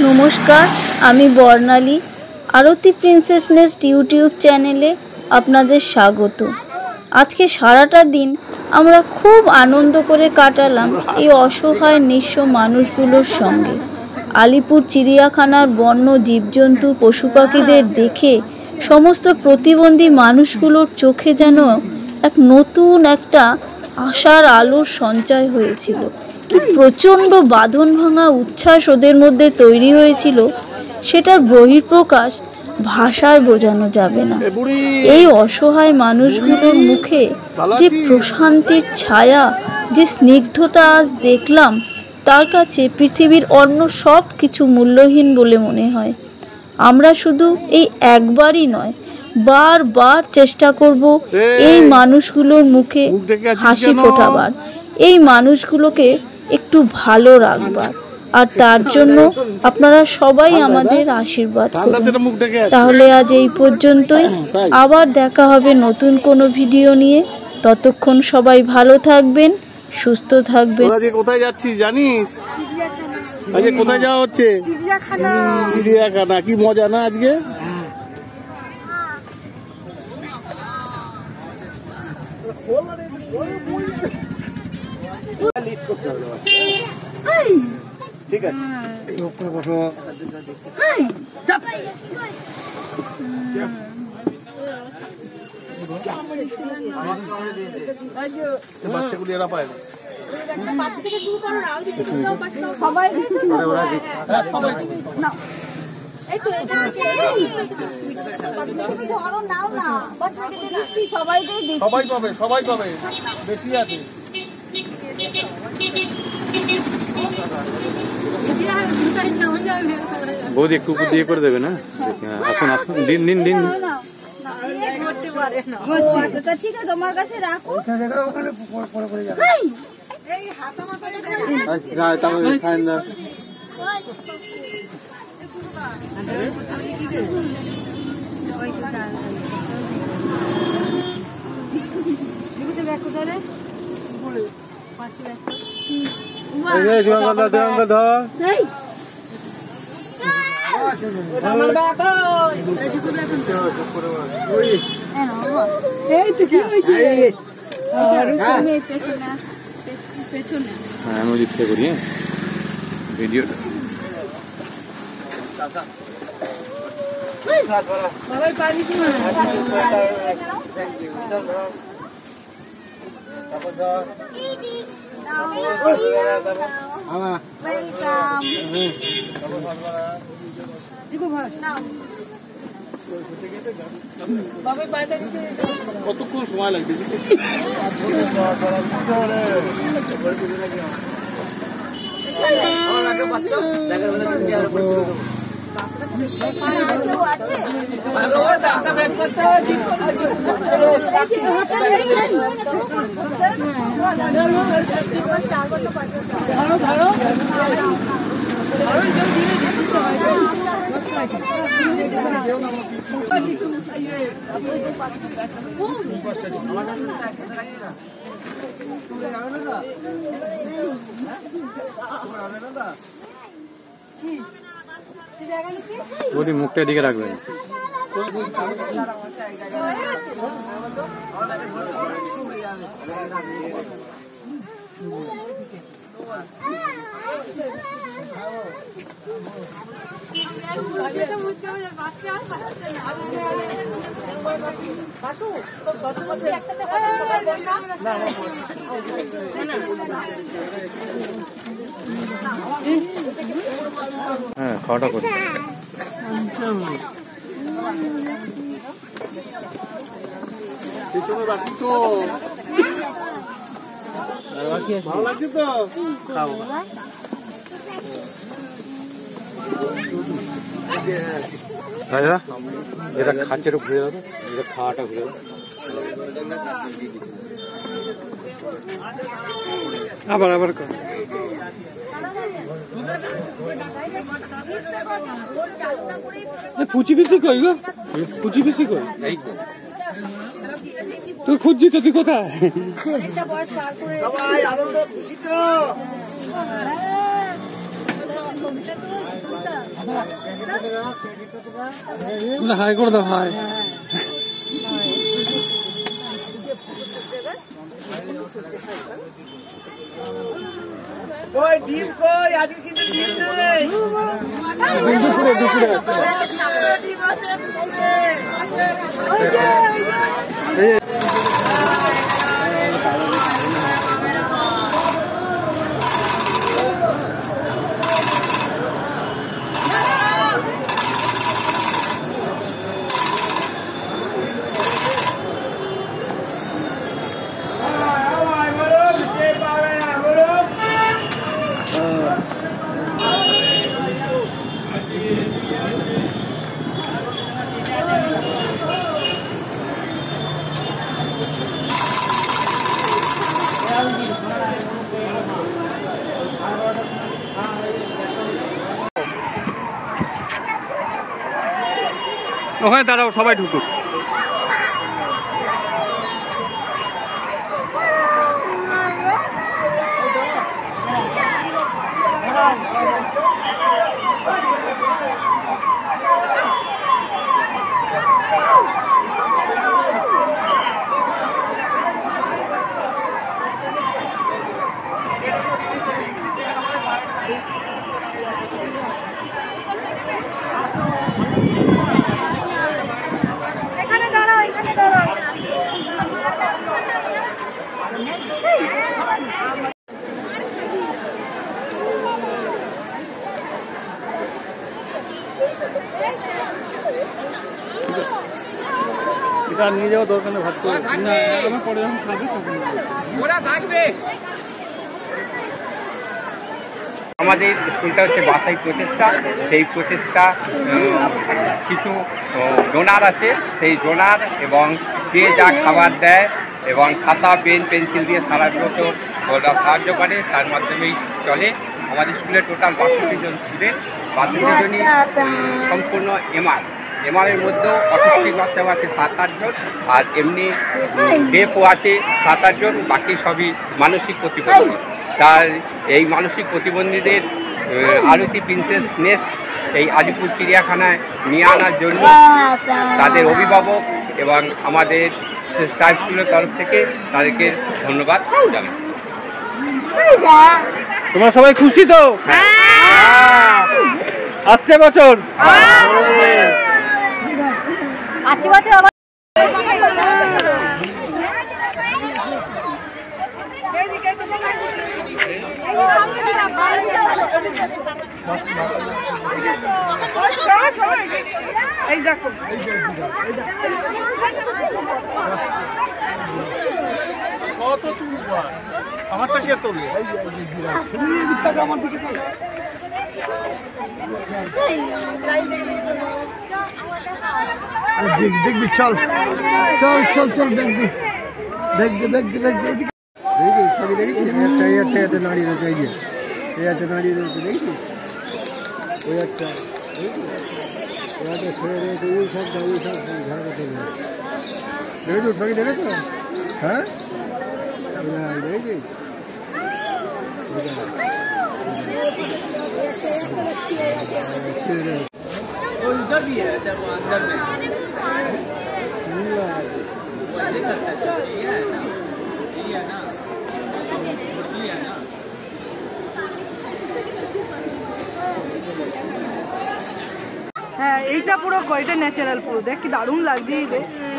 নমস্কার, আমি বর্ণালী। আরতি princess nest YouTube চ্যানেলে আপনাদের স্বাগত। আজকে সারাটা দিন আমরা খুব আনন্দ করে কাটালাম এই অসহায় নিঃস্ব মানুষগুলোর সঙ্গে। আলিপুর চিড়িয়াখানার বন্য জীবজন্তু পশু পাখিদের দেখে সমস্ত প্রতিবন্ধী মানুষগুলোর চোখে যেন এক নতুন একটা আশার আলোর সঞ্চয় হয়েছিল। কি প্রচণ্ড বাঁধন ভাঙা উচ্ছ্বাস ওদের মধ্যে তৈরি হয়েছিল, সেটার বহিঃপ্রকাশ ভাষায় বোঝানো যাবে না। এই অসহায় মানুষগুলোর মুখে যে প্রশান্তির ছায়া, যে স্নিগ্ধতা আজ দেখলাম, তার কাছে পৃথিবীর অন্য সব কিছু মূল্যহীন বলে মনে হয়। আমরা শুধু এই একবারই নয়, বারবার চেষ্টা করব এই মানুষগুলোর মুখে হাসি ফোটাবার, এই মানুষগুলোকে একটু ভালো রাখবার। আর তার জন্য আপনারা সবাই আমাদের আশীর্বাদ করুন। তাহলে আজ এই পর্যন্তই, আবার দেখা হবে নতুন কোনো ভিডিও নিয়ে। ততক্ষণ সবাই ভালো থাকবেন, সুস্থ থাকবেন। কোথায় যাচ্ছিস জানিস? আজকে কোথায় যাওয়া হচ্ছে? চিড়িয়াখানা। কি মজা না আজকে? ঠিক আছে, বাচ্চাগুলি এরা পায় না। সবাই পাবে, সবাই পাবে, বেশি আছে। বৌদি একটু উপর দিয়ে করে দেবে না? আসুন আসুন, দিন দিন দিন। ঠিক আছে, তোমার কাছে রাখো। আমি ওদিক থেকে করি ভিডিওটা। কতক্ষণ সময় লাগবে? বৌদি মুখটা এদিকে রাখবেন। হ্যাঁ, খাওয়াটা করি। পিছনে বাকি তো ভালো লাগছে তো। রাজা, যেটা খাচ্ছে একটু ঘুরে যাবে, যেটা খাওয়াটা ঘুরে যাবে। আবার আবার কর। পুচি পিসি কই গো? পুচি পিসি কই? তুই খুঁজছি তো, তুই কোথায়? সবাই আনন্দ খুশি তো। হাই করে দাও হাই। ডিম কই আজকে কিন্তু ডিম নেই। দুপুরে দুপুরে ডিম আছে ওখানে দাঁড়াও, সবাই ঢুকুক। এটা নিয়ে যাওয়া দরকার নেই, ভাত করে পরে যখন খাবে তখন ওরা থাকবে। আমাদের স্কুলটা হচ্ছে বাসাই প্রচেষ্টা। সেই প্রচেষ্টা কিছু ডোনার আছে, সেই ডোনার এবং যে যা খাবার দেয় এবং খাতা পেন পেন্সিল দিয়ে সারা বছর ওরা সাহায্য করে, তার মাধ্যমেই চলে। আমাদের স্কুলে টোটাল 62 জন স্টুডেন্ট, 62 জনই সম্পূর্ণ এমআরের মধ্যেও অটিস্টিক বাচ্চাও আছে 7-8 জন, আর এমনি ডেফও আছে 7-8 জন, বাকি সবই মানসিক প্রতিবন্ধী। তার এই মানসিক প্রতিবন্ধীদের আরতি প্রিন্সেস নেস্ট এই আলিপুর চিড়িয়াখানায় নিয়ে আনার জন্য তাদের অভিভাবক এবং আমাদের স্টার স্কুলের তরফ থেকে তাদেরকে ধন্যবাদ জানাই। তোমরা সবাই খুশি তো? আসছে বছর এই দেখো কত তুলবো, আমারটা কে তুলবে? আমার দিকে তো দেখবি, চল চল চল চল দেখবি দেখবি দেখবি দেখবি ছবি দেখেছিস? একটা দাঁড়িয়ে রয়েছে, এই যে এই একটা দাঁড়িয়ে রয়েছে, দেখেছিস? ওই একটা ছেড়ে রয়েছে, ওই সব ঘরে দেখেছো ছবি দেখেছো? হ্যাঁ দেখেছিস? उधर भी है जब वो अंदर में ये है ना मुर्गी है ना। হ্যাঁ এইটা পুরো এটা ন্যাচারাল পুরো, দেখ কি দারুণ লাগছে।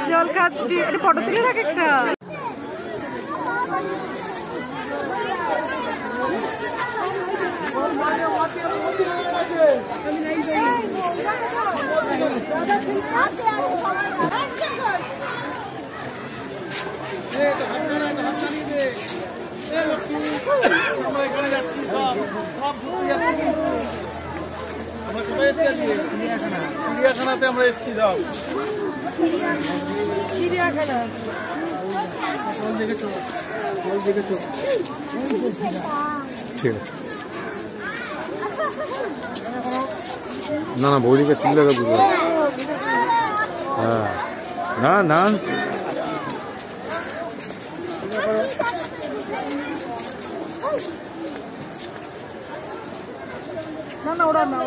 জল খাচ্ছি, এটা ফটো তুলে রাখ একটা। চিড়িয়াখানাতে আমরা এসেছি সব। চিড়িয়াখানা ঠিক আছে। না না বৌদিকে তুললে বুঝবো। হ্যাঁ না না না না ওরা না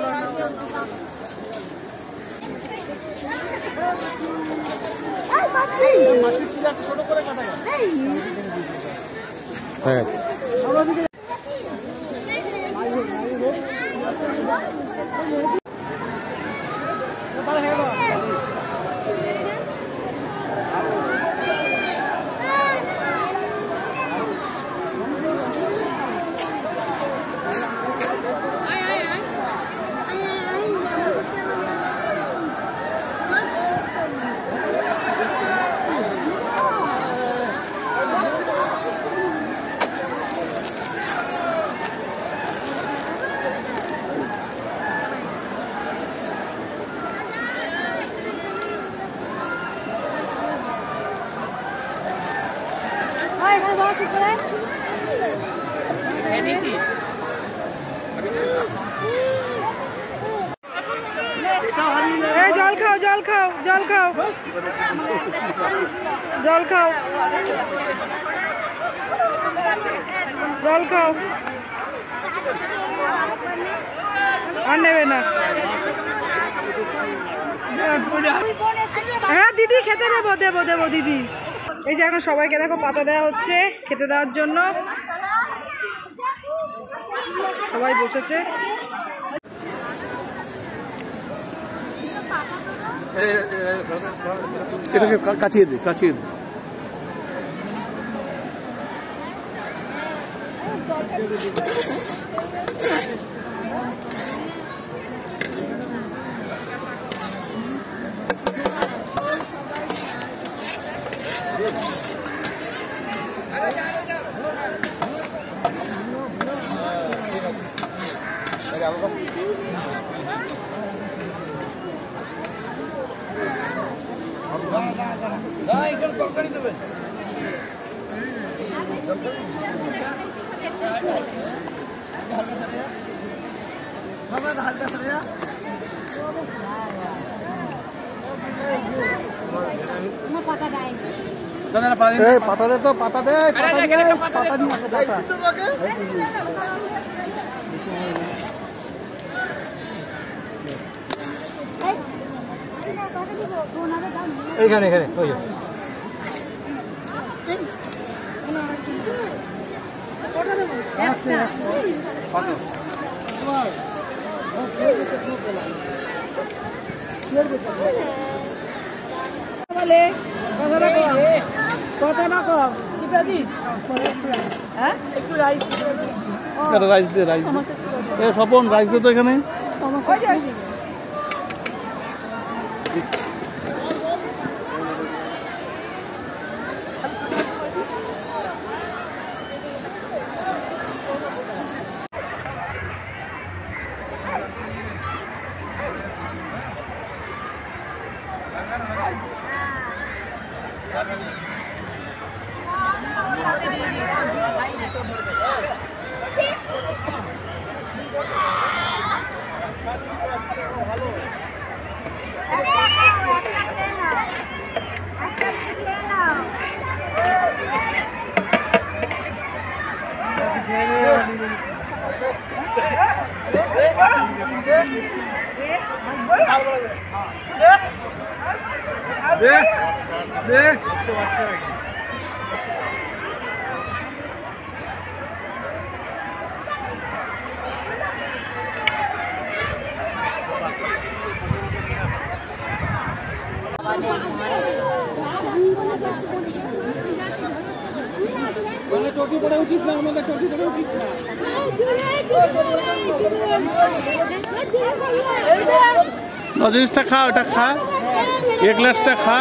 হ্যাঁ জল খাও জল খাও জল খাও জল খাও জল খাও আর নেবে না। হ্যাঁ দিদি খেতে দেবো দেবো দেবো দিদি। এই যে এখন সবাইকে দেখো পাতা দেওয়া হচ্ছে খেতে দেওয়ার জন্য, সবাই বসেছে। এটাকে কাচিয়ে দে কাচিয়ে দে। পাতা দে তো পাতা দে এইখানে এখানে রাইস দে রাইস দে স্বপন রাইস দে তো এখানে। জিনিসটা খা ওটা খা এক গ্লাসটা খা।